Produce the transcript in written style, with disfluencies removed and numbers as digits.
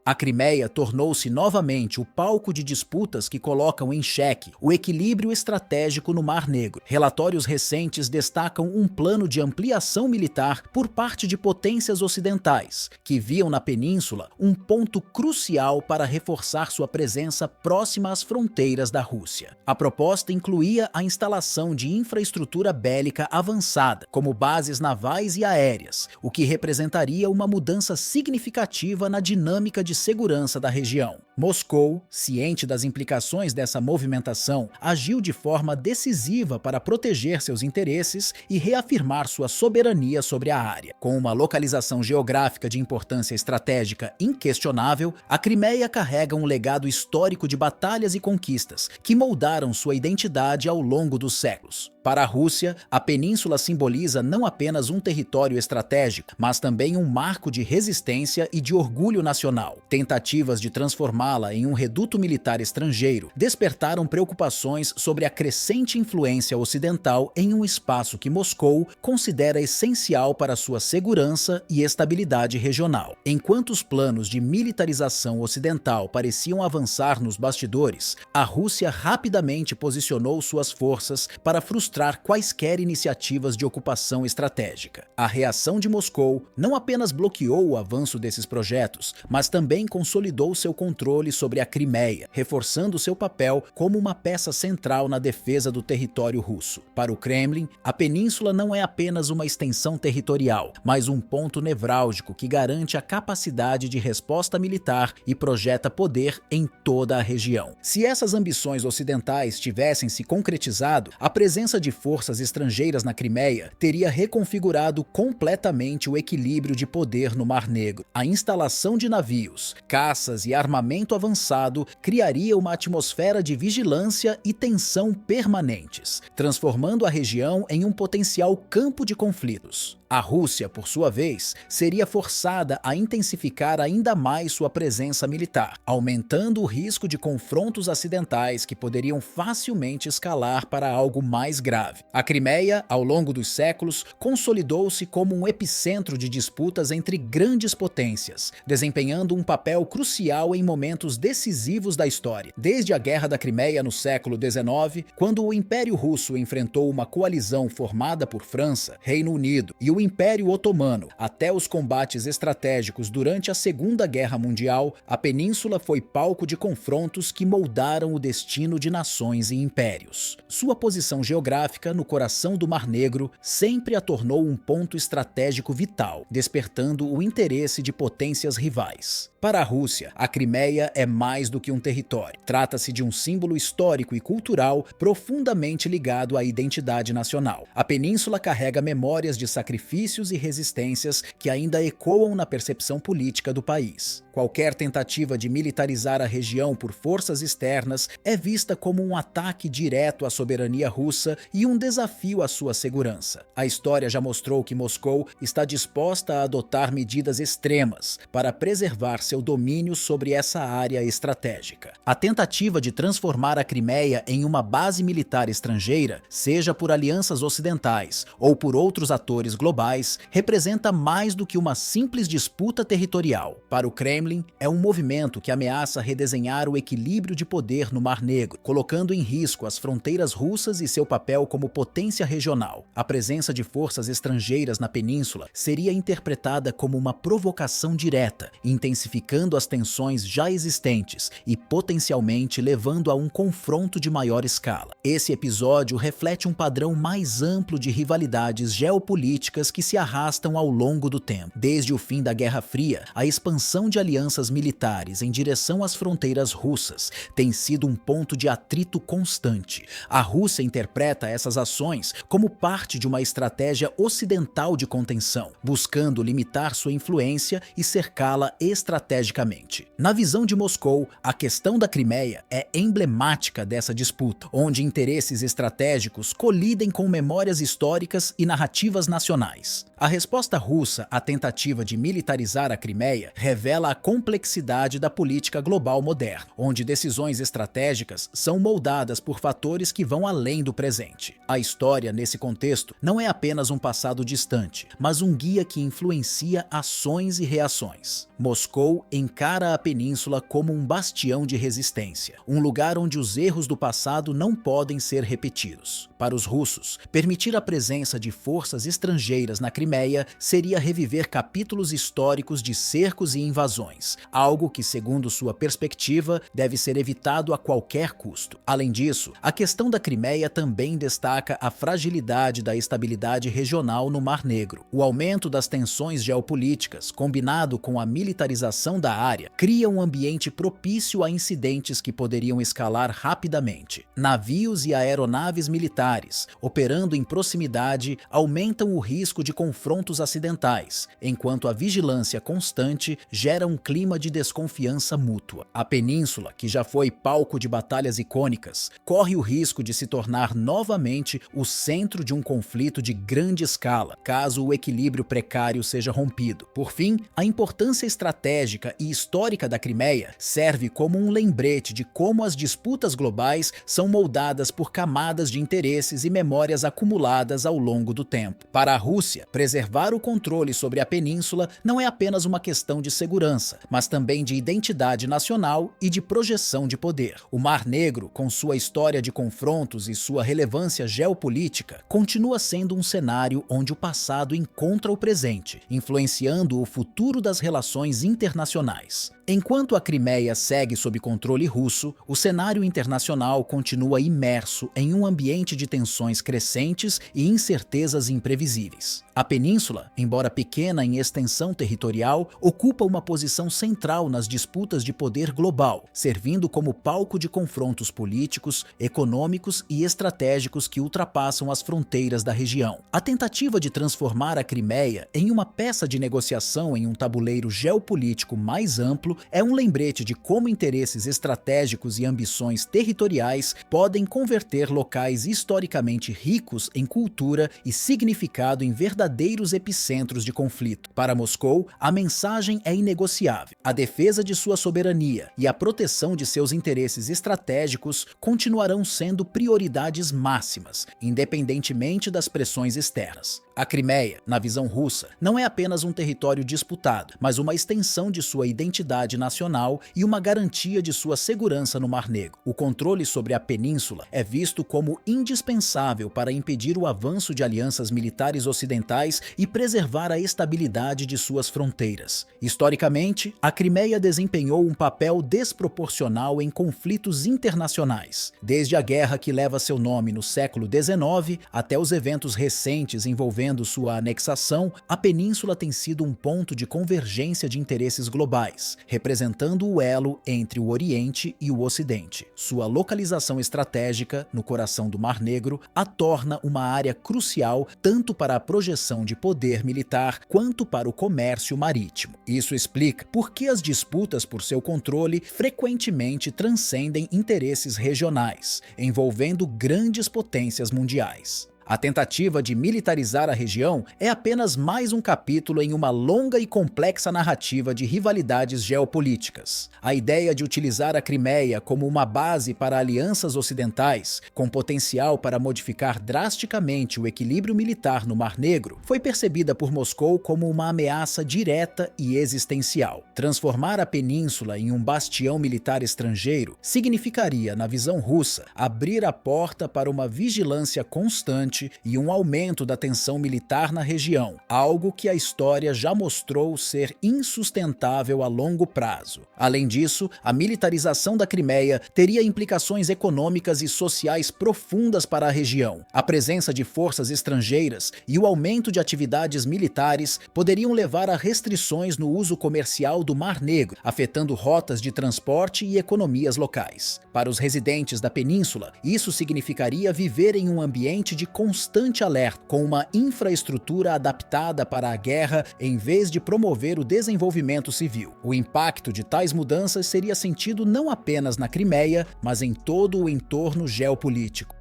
A Crimeia tornou-se novamente o palco de disputas que colocam em xeque o equilíbrio estratégico no Mar Negro. Relatórios recentes destacam um plano de ampliação militar por parte de potências ocidentais, que viam na península um ponto crucial para reforçar sua presença próxima às fronteiras da Rússia. A proposta incluía a instalação de infraestrutura bélica avançada, como bases navais e aéreas, o que representaria uma mudança significativa na dinâmica de segurança da região. Moscou, ciente das implicações dessa movimentação, agiu de forma decisiva para proteger seus interesses e reafirmar sua soberania sobre a área. Com uma localização geográfica de importância estratégica inquestionável, a Crimeia carrega um legado histórico de batalhas e conquistas que moldaram sua identidade ao longo dos séculos. Para a Rússia, a península simboliza não apenas um território estratégico, mas também um marco de resistência e de orgulho nacional. Tentativas de transformá-la em um reduto militar estrangeiro despertaram preocupações sobre a crescente influência ocidental em um espaço que Moscou considera essencial para sua segurança e estabilidade regional. Enquanto os planos de militarização ocidental pareciam avançar nos bastidores, a Rússia rapidamente posicionou suas forças para frustrar quaisquer iniciativas de ocupação estratégica. A reação de Moscou não apenas bloqueou o avanço desses projetos, mas também consolidou seu controle sobre a Crimeia, reforçando seu papel como uma peça central na defesa do território russo. Para o Kremlin, a península não é apenas uma extensão territorial, mas um ponto nevrálgico que garante a capacidade de resposta militar e projeta poder em toda a região. Se essas ambições ocidentais tivessem se concretizado, a presença de forças estrangeiras na Crimeia teria reconfigurado completamente o equilíbrio de poder no Mar Negro. A instalação de navios, caças e armamento avançado criaria uma atmosfera de vigilância e tensão permanentes, transformando a região em um potencial campo de conflitos. A Rússia, por sua vez, seria forçada a intensificar ainda mais sua presença militar, aumentando o risco de confrontos acidentais que poderiam facilmente escalar para algo mais grave. A Crimeia, ao longo dos séculos, consolidou-se como um epicentro de disputas entre grandes potências, desempenhando um papel crucial em momentos decisivos da história. Desde a Guerra da Crimeia no século XIX, quando o Império Russo enfrentou uma coalizão formada por França, Reino Unido e o Império Otomano, até os combates estratégicos durante a Segunda Guerra Mundial, a península foi palco de confrontos que moldaram o destino de nações e impérios. Sua posição geográfica no coração do Mar Negro sempre a tornou um ponto estratégico vital, despertando o interesse de potências rivais. Para a Rússia, a Crimeia é mais do que um território. Trata-se de um símbolo histórico e cultural profundamente ligado à identidade nacional. A península carrega memórias de sacrifícios e resistências que ainda ecoam na percepção política do país. Qualquer tentativa de militarizar a região por forças externas é vista como um ataque direto à soberania russa e um desafio à sua segurança. A história já mostrou que Moscou está disposta a adotar medidas extremas para preservar seu domínio sobre essa área estratégica. A tentativa de transformar a Crimeia em uma base militar estrangeira, seja por alianças ocidentais ou por outros atores globais, representa mais do que uma simples disputa territorial. Para o Kremlin, é um movimento que ameaça redesenhar o equilíbrio de poder no Mar Negro, colocando em risco as fronteiras russas e seu papel como potência regional. A presença de forças estrangeiras na península seria interpretada como uma provocação direta, intensificando as tensões já existentes e potencialmente levando a um confronto de maior escala. Esse episódio reflete um padrão mais amplo de rivalidades geopolíticas que se arrastam ao longo do tempo. Desde o fim da Guerra Fria, a expansão de alianças militares em direção às fronteiras russas tem sido um ponto de atrito constante. A Rússia interpreta essas ações como parte de uma estratégia ocidental de contenção, buscando limitar sua influência e cercá-la estrategicamente. Na visão de Moscou, a questão da Crimeia é emblemática dessa disputa, onde interesses estratégicos colidem com memórias históricas e narrativas nacionais. A resposta russa à tentativa de militarizar a Crimeia revela a complexidade da política global moderna, onde decisões estratégicas são moldadas por fatores que vão além do presente. A história, nesse contexto, não é apenas um passado distante, mas um guia que influencia ações e reações. Moscou encara a península como um bastião de resistência, um lugar onde os erros do passado não podem ser repetidos. Para os russos, permitir a presença de forças estrangeiras na Crimeia seria reviver capítulos históricos de cercos e invasões, algo que, segundo sua perspectiva, deve ser evitado a qualquer custo. Além disso, a questão da Crimeia também destaca a fragilidade da estabilidade regional no Mar Negro. O aumento das tensões geopolíticas, combinado com a militarização da área, cria um ambiente propício a incidentes que poderiam escalar rapidamente. Navios e aeronaves militares, operando em proximidade, aumentam o risco de confrontos acidentais, enquanto a vigilância constante gera um clima de desconfiança mútua. A península, que já foi palco de batalhas icônicas, corre o risco de se tornar novamente o centro de um conflito de grande escala, caso o equilíbrio precário seja rompido. Por fim, a importância estratégica e histórica da Crimeia serve como um lembrete de como as disputas globais são moldadas por camadas de interesses e memórias acumuladas ao longo do tempo. Para a Rússia, preservar o controle sobre a península não é apenas uma questão de segurança, mas também de identidade nacional e de projeção de poder. O Mar Negro, com sua história de confrontos e sua relevância geopolítica, continua sendo um cenário onde o passado encontra o presente, influenciando o futuro das relações internacionais. Enquanto a Crimeia segue sob controle russo, o cenário internacional continua imerso em um ambiente de tensões crescentes e incertezas imprevisíveis. A península, embora pequena em extensão territorial, ocupa uma posição central nas disputas de poder global, servindo como palco de confrontos políticos, econômicos e estratégicos que ultrapassam as fronteiras da região. A tentativa de transformar a Crimeia em uma peça de negociação em um tabuleiro geopolítico mais amplo é um lembrete de como interesses estratégicos e ambições territoriais podem converter locais historicamente ricos em cultura e significado em verdadeiros epicentros de conflito. Para Moscou, a mensagem é inegociável. A defesa de sua soberania e a proteção de seus interesses estratégicos continuarão sendo prioridades máximas, independentemente das pressões externas. A Crimeia, na visão russa, não é apenas um território disputado, mas uma extensão de sua identidade nacional e uma garantia de sua segurança no Mar Negro. O controle sobre a península é visto como indispensável para impedir o avanço de alianças militares ocidentais e preservar a estabilidade de suas fronteiras. Historicamente, a Crimeia desempenhou um papel desproporcional em conflitos internacionais, desde a guerra que leva seu nome no século XIX até os eventos recentes envolvendo sua anexação. A península tem sido um ponto de convergência de interesses globais, representando o elo entre o Oriente e o Ocidente. Sua localização estratégica, no coração do Mar Negro, a torna uma área crucial tanto para a projeção de poder militar quanto para o comércio marítimo. Isso explica por que as disputas por seu controle frequentemente transcendem interesses regionais, envolvendo grandes potências mundiais. A tentativa de militarizar a região é apenas mais um capítulo em uma longa e complexa narrativa de rivalidades geopolíticas. A ideia de utilizar a Crimeia como uma base para alianças ocidentais, com potencial para modificar drasticamente o equilíbrio militar no Mar Negro, foi percebida por Moscou como uma ameaça direta e existencial. Transformar a península em um bastião militar estrangeiro significaria, na visão russa, abrir a porta para uma vigilância constante e um aumento da tensão militar na região, algo que a história já mostrou ser insustentável a longo prazo. Além disso, a militarização da Crimeia teria implicações econômicas e sociais profundas para a região. A presença de forças estrangeiras e o aumento de atividades militares poderiam levar a restrições no uso comercial do Mar Negro, afetando rotas de transporte e economias locais. Para os residentes da península, isso significaria viver em um ambiente de constante alerta, com uma infraestrutura adaptada para a guerra em vez de promover o desenvolvimento civil. O impacto de tais mudanças seria sentido não apenas na Crimeia, mas em todo o entorno geopolítico.